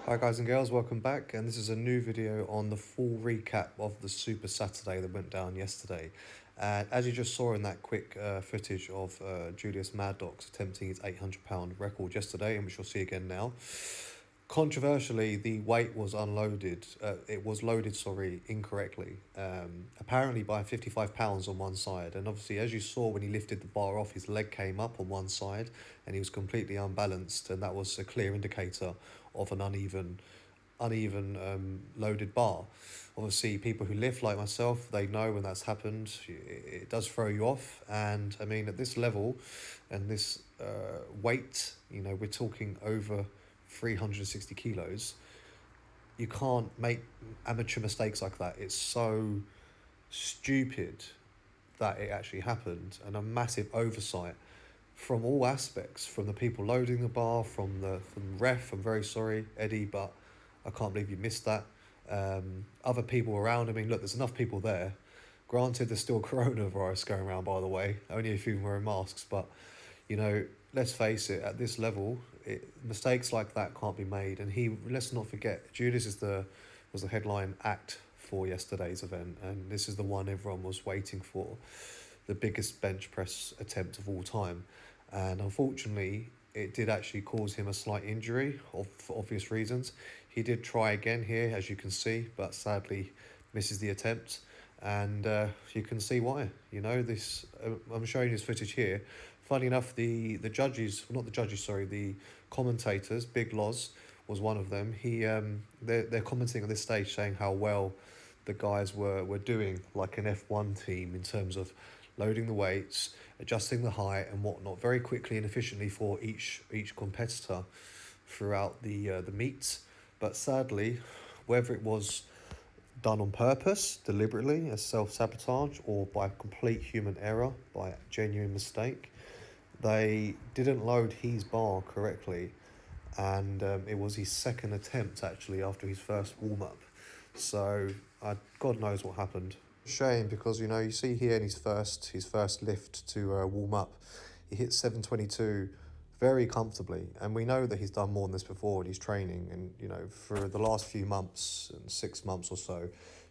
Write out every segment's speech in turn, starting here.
Hi guys and girls, welcome back, and this is a new video on the full recap of the Super Saturday that went down yesterday. And as you just saw in that quick footage of Julius Maddox attempting his 800-pound record yesterday, and which you'll see again now, controversially the weight was unloaded, it was loaded, sorry, incorrectly, apparently by 55 pounds on one side. And obviously, as you saw when he lifted the bar off, his leg came up on one side and he was completely unbalanced, and that was a clear indicator of an uneven loaded bar. Obviously, people who lift like myself, they know when that's happened, it does throw you off. And I mean, at this level and this weight, you know, we're talking over 360 kilos, you can't make amateur mistakes like that. It's so stupid that it actually happened, and a massive oversight from all aspects, from the people loading the bar, from the ref. I'm very sorry, Eddie, but I can't believe you missed that. Other people around, I mean, look, there's enough people there. Granted, there's still coronavirus going around, by the way, only a few wearing masks, but, you know, let's face it, at this level, mistakes like that can't be made. And let's not forget, Julius was the headline act for yesterday's event, and this is the one everyone was waiting for, the biggest bench press attempt of all time. And unfortunately, it did actually cause him a slight injury, for obvious reasons. He did try again here, as you can see, but sadly misses the attempt. And you can see why. You know, this. I'm showing you this footage here. Funny enough, the judges, not the judges, sorry, the commentators, Big Loz was one of them. They're commenting on this stage, saying how well the guys were doing, like an F1 team, in terms of loading the weights, adjusting the height and whatnot, very quickly and efficiently for each competitor throughout the meets. But sadly, whether it was done on purpose, deliberately, as self-sabotage, or by complete human error, by genuine mistake, they didn't load his bar correctly. And it was his second attempt, actually, after his first warm-up. So God knows what happened. Shame, because, you know, you see here in his first lift to warm up, he hit 722 very comfortably, and we know that he's done more than this before in his training. And, you know, for the last few months and 6 months or so,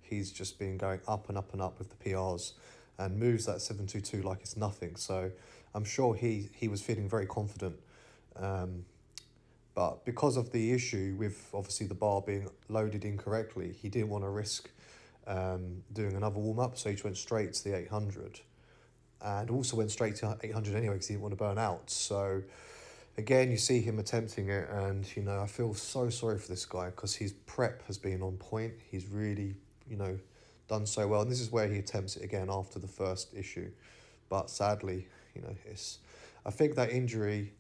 he's just been going up and up and up with the PRs and moves that 722 like it's nothing. So I'm sure he was feeling very confident. But because of the issue with obviously the bar being loaded incorrectly, he didn't want to risk doing another warm-up, so he went straight to the 800, and also went straight to 800 anyway because he didn't want to burn out. So again, you see him attempting it, and, you know, I feel so sorry for this guy because his prep has been on point. He's really, you know, done so well, and this is where he attempts it again after the first issue. But sadly, you know, I think that injury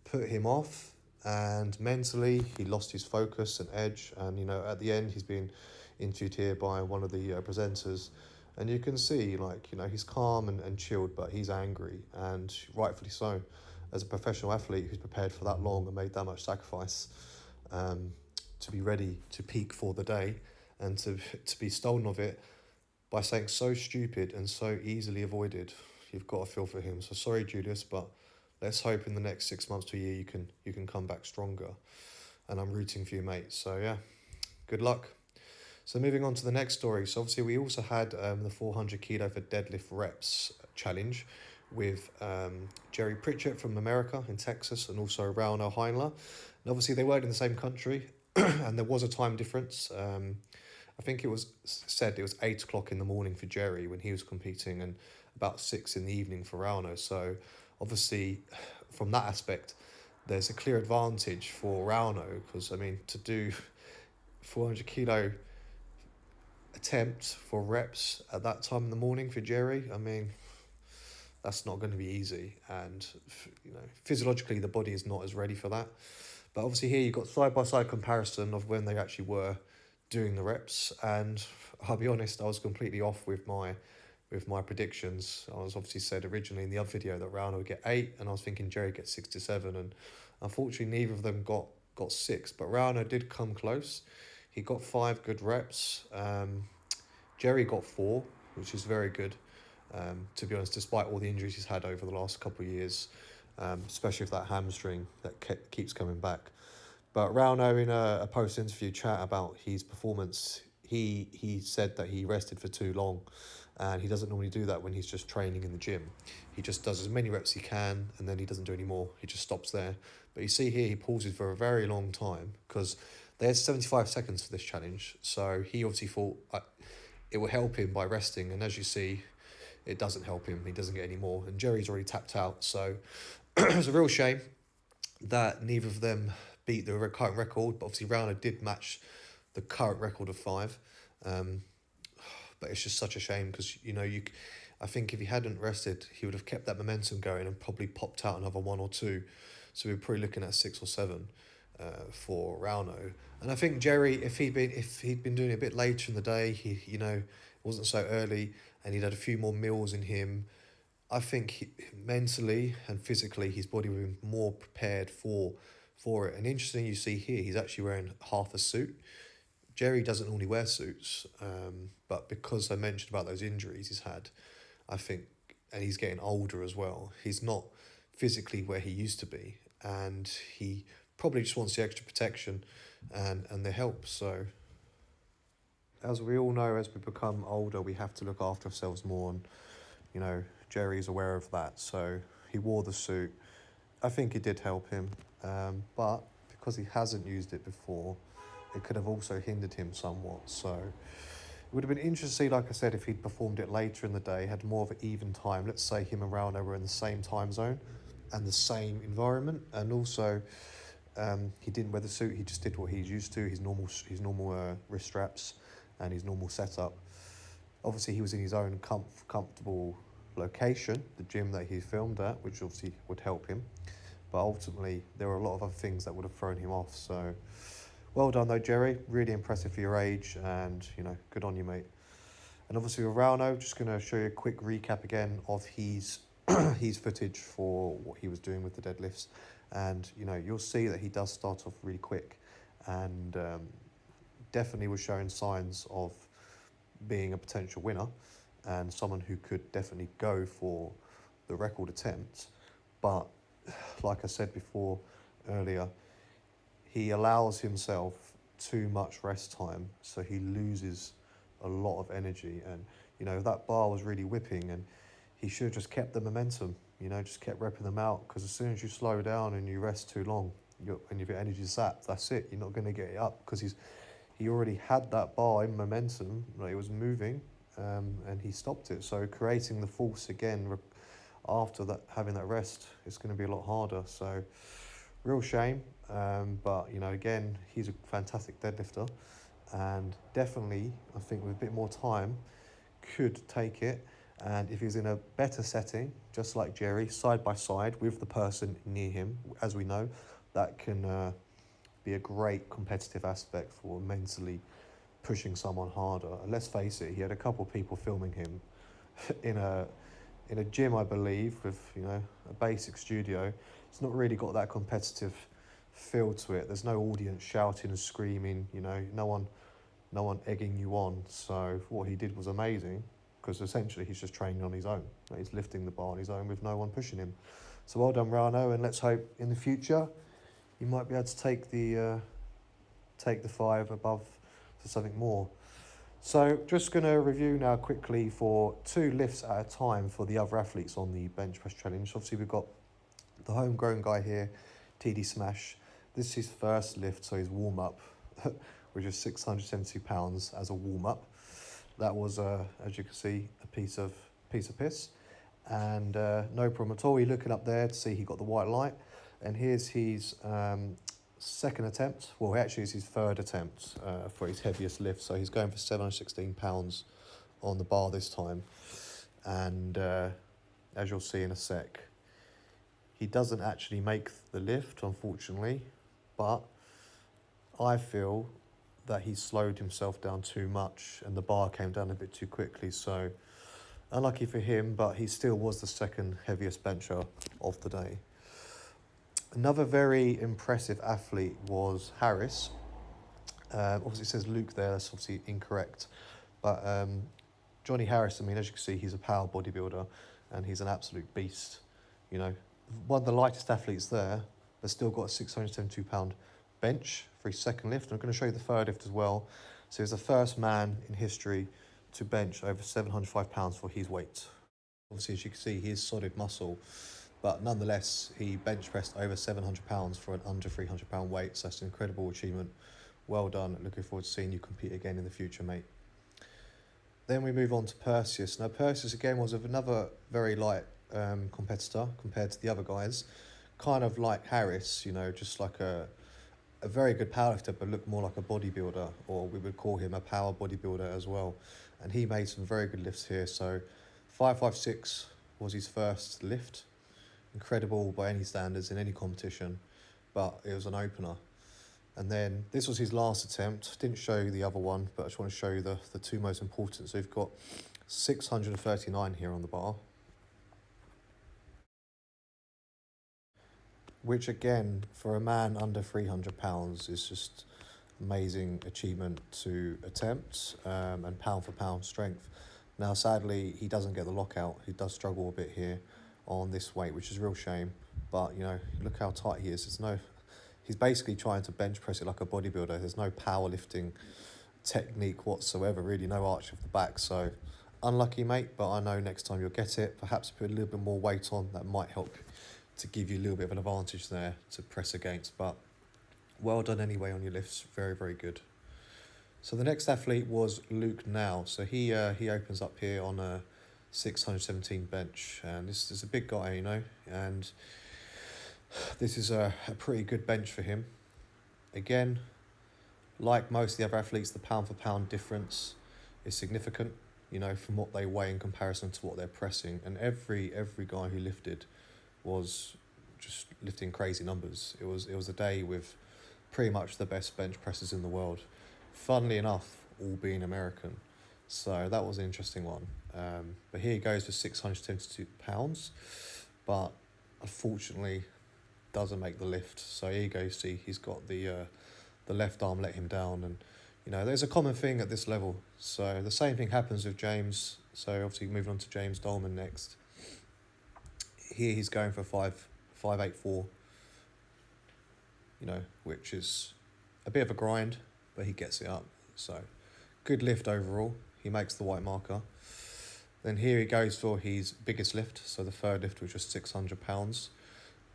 put him off, and mentally he lost his focus and edge. And, you know, at the end, he's been interviewed here by one of the presenters, and you can see, like, you know, he's calm and chilled, but he's angry, and rightfully so, as a professional athlete who's prepared for that long and made that much sacrifice to be ready to peak for the day, and to be stolen of it by something so stupid and so easily avoided. You've got to feel for him. So sorry, Julius, but let's hope in the next 6 months to a year you can come back stronger. And I'm rooting for you, mate. So yeah, good luck. So moving on to the next story. So obviously we also had the 400 kilo for deadlift reps challenge with Jerry Pritchett from America in Texas, and also Rauno Heinla. And obviously they weren't in the same country and there was a time difference. I think it was said it was 8 o'clock in the morning for Jerry when he was competing, and about 6 in the evening for Rauno. So obviously from that aspect, there's a clear advantage for Rauno, because, I mean, to do 400 kilo attempt for reps at that time in the morning for Jerry, I mean, that's not going to be easy. And, you know, physiologically the body is not as ready for that. But obviously here you've got side-by-side comparison of when they actually were doing the reps, and I'll be honest, I was completely off with my predictions. I was obviously said originally in the other video that Rauno would get 8, and I was thinking Jerry would get 6 to 7, and unfortunately neither of them got 6, but Rauno did come close. He got 5 good reps. Jerry got 4, which is very good, to be honest, despite all the injuries he's had over the last couple of years. especially if that hamstring that keeps coming back. But Rauno, in a post-interview chat about his performance, he said that he rested for too long, and he doesn't normally do that when he's just training in the gym. He just does as many reps he can, and then he doesn't do any more. He just stops there. But you see here, he pauses for a very long time because they had 75 seconds for this challenge. So he obviously thought it will help him by resting, and as you see, it doesn't help him. He doesn't get any more, and Jerry's already tapped out. So it's a real shame that neither of them beat the current record, but obviously Rauno did match the current record of 5. But it's just such a shame because, I think if he hadn't rested, he would have kept that momentum going and probably popped out another 1 or 2. So we're probably looking at 6 or 7 for Rauno. And I think Jerry, if he'd been doing it a bit later in the day, it wasn't so early, and he'd had a few more meals in him, I think mentally and physically his body would be more prepared for it. And interesting, you see here, he's actually wearing half a suit. Jerry doesn't normally wear suits, but because I mentioned about those injuries he's had, I think, and he's getting older as well, he's not physically where he used to be, and he probably just wants the extra protection and the help. So as we all know, as we become older, we have to look after ourselves more, and Jerry's aware of that, so he wore the suit. I think it did help him, but because he hasn't used it before, it could have also hindered him somewhat. So it would have been interesting to see, like I said, if he'd performed it later in the day, had more of an even time. Let's say him and Rauno were in the same time zone and the same environment, and also he didn't wear the suit. He just did what he's used to, his normal wrist straps and his normal setup. Obviously, he was in his own comfortable location, the gym that he filmed at, which obviously would help him. But ultimately, there were a lot of other things that would have thrown him off. So, well done though, Jerry. Really impressive for your age, and good on you, mate. And obviously with Rauno, just going to show you a quick recap again of his his footage for what he was doing with the deadlifts. And you'll see that he does start off really quick, and definitely was showing signs of being a potential winner and someone who could definitely go for the record attempt. But like I said before earlier, he allows himself too much rest time, so he loses a lot of energy. And that bar was really whipping, and he should have just kept the momentum, just kept repping them out, because as soon as you slow down and you rest too long, and your energy's zapped, that's it, you're not going to get it up, because he already had that bar in momentum, it was moving, and he stopped it. So creating the force again after that, having that rest, it's going to be a lot harder. So real shame, but again, he's a fantastic deadlifter, and definitely I think with a bit more time could take it. And if he's in a better setting, just like Jerry, side by side with the person near him, as we know, that can be a great competitive aspect for mentally pushing someone harder. And let's face it, he had a couple of people filming him in a gym, I believe, with a basic studio. It's not really got that competitive feel to it. There's no audience shouting and screaming, no one egging you on. So what he did was amazing, because essentially he's just training on his own. He's lifting the bar on his own with no one pushing him. So well done, Rauno, and let's hope in the future you might be able to take the 5 above to something more. So just going to review now quickly for 2 lifts at a time for the other athletes on the bench press challenge. Obviously we've got the homegrown guy here, TD Smash. This is his first lift, so his warm-up, which is 672 pounds as a warm-up. That was, as you can see, a piece of piss. And no problem at all. You're looking up there to see he got the white light. And here's his second attempt. Well, actually it's his third attempt for his heaviest lift. So he's going for 716 pounds on the bar this time. And as you'll see in a sec, he doesn't actually make the lift, unfortunately. But I feel that he slowed himself down too much and the bar came down a bit too quickly. So unlucky for him, but he still was the second heaviest bencher of the day. Another very impressive athlete was Harris. Obviously it says Luke there, that's obviously incorrect. But Johnnie Harris, as you can see, he's a power bodybuilder and he's an absolute beast. one of the lightest athletes there, but still got a 672-pound bench for his second lift. And I'm going to show you the third lift as well. So he's the first man in history to bench over 705 pounds for his weight. Obviously, as you can see, he is solid muscle, but nonetheless, he bench pressed over 700 pounds for an under 300 pound weight. So that's an incredible achievement. Well done. Looking forward to seeing you compete again in the future, mate. Then we move on to Perseus. Now, Perseus again was another very light competitor compared to the other guys. Kind of like Harris, you know, just like a very good powerlifter, but looked more like a bodybuilder, or we would call him a power bodybuilder as well. And he made some very good lifts here. So 556 was his first lift. Incredible by any standards in any competition, but it was an opener. And then this was his last attempt. Didn't show you the other one, but I just want to show you the two most important. So we've got 639 here on the bar, which again, for a man under 300 pounds, is just amazing achievement to attempt, and pound for pound strength. Now, sadly, he doesn't get the lockout. He does struggle a bit here on this weight, which is a real shame. But, you know, look how tight he is. He's basically trying to bench press it like a bodybuilder. There's no powerlifting technique whatsoever, really, no arch of the back. So, unlucky, mate, but I know next time you'll get it. Perhaps put a little bit more weight on. That might help to give you a little bit of an advantage there to press against. But well done anyway on your lifts. Very, very good. So the next athlete was Luke Now. So he opens up here on a 617 bench. And this is a big guy, you know, and this is a pretty good bench for him. Again, like most of the other athletes, the pound for pound difference is significant, you know, from what they weigh in comparison to what they're pressing. And every guy who lifted was just lifting crazy numbers. It was a day with pretty much the best bench pressers in the world. Funnily enough, all being American. So that was an interesting one. But here he goes for 672 pounds, but unfortunately doesn't make the lift. So here you go, see, he's got the left arm let him down, and you know, there's a common thing at this level. So the same thing happens with James. So obviously moving on to James Dolman next. Here he's going for 584, you know, which is a bit of a grind, but he gets it up. So good lift overall. He makes the white marker. Then here he goes for his biggest lift, so the third lift, which was 600 pounds.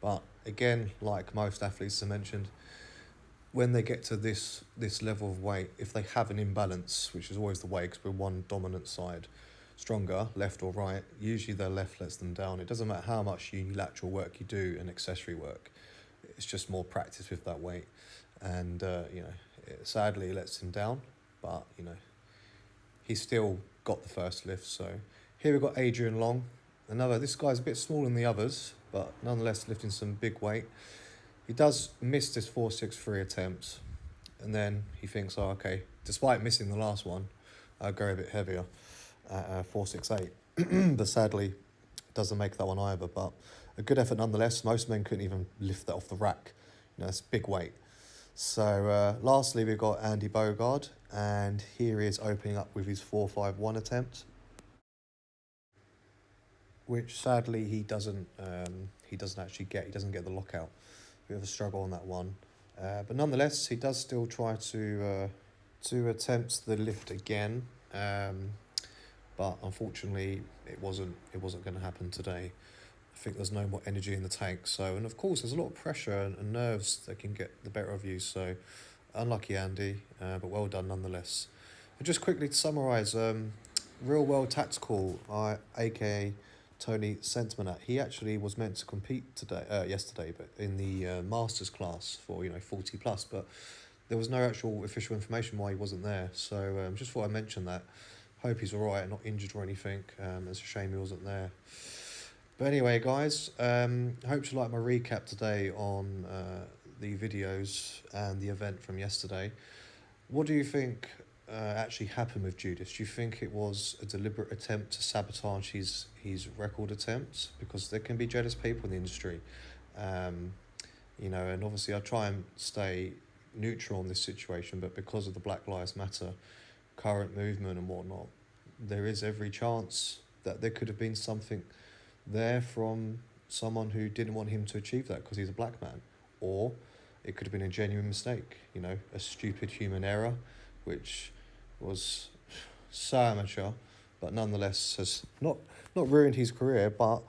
But again, like most athletes, as I mentioned, when they get to this level of weight, if they have an imbalance, which is always the way, because we're one dominant side stronger, left or right, usually their left lets them down. It doesn't matter how much unilateral work you do and accessory work. It's just more practice with that weight. And, you know, sadly it lets him down, but, you know, he's still got the first lift. So here we've got Adrian Long. This guy's a bit smaller than the others, but nonetheless lifting some big weight. He does miss this 463 attempt, and then he thinks, oh, okay, despite missing the last one, I'll go a bit heavier at 468. But sadly, doesn't make that one either. But a good effort nonetheless. Most men couldn't even lift that off the rack. You know, that's big weight. So lastly, we've got Andy Bogard, and here he is opening up with his 451 attempt, which sadly he doesn't actually get. He doesn't get the lockout. Bit of a struggle on that one, but nonetheless he does still try to attempt the lift again, but unfortunately it wasn't going to happen today. I think there's no more energy in the tank. So, and of course there's a lot of pressure and nerves that can get the better of you. So unlucky Andy, but well done nonetheless. And just quickly to summarise, Real World Tactical, aka Tony Sentmanat, he actually was meant to compete yesterday, but in the masters class for 40 plus, but there was no actual official information why he wasn't there. So just thought I'd mention that. Hope he's all right, not injured or anything. It's a shame he wasn't there. But anyway, guys, hope you like my recap today on the videos and the event from yesterday. What do you think actually happened with Julius? Do you think it was a deliberate attempt to sabotage his record attempts? Because there can be jealous people in the industry, you know, and obviously I try and stay neutral on this situation, but because of the Black Lives Matter current movement and whatnot, there is every chance that there could have been something there from someone who didn't want him to achieve that because he's a black man. Or it could have been a genuine mistake, you know, a stupid human error, which was so amateur, but nonetheless has not ruined his career, but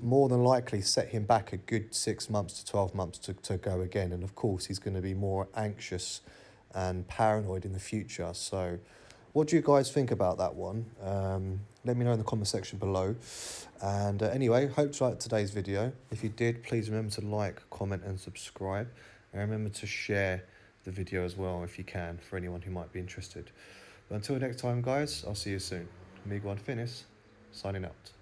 more than likely set him back a good 6 months to 12 months to go again. And of course, he's going to be more anxious and paranoid in the future. So what do you guys think about that one? Let me know in the comment section below. And anyway, hope you liked today's video. If you did, please remember to like, comment and subscribe. And remember to share the video as well if you can, for anyone who might be interested. But until next time, guys, I'll see you soon. Miguel Finis, signing out.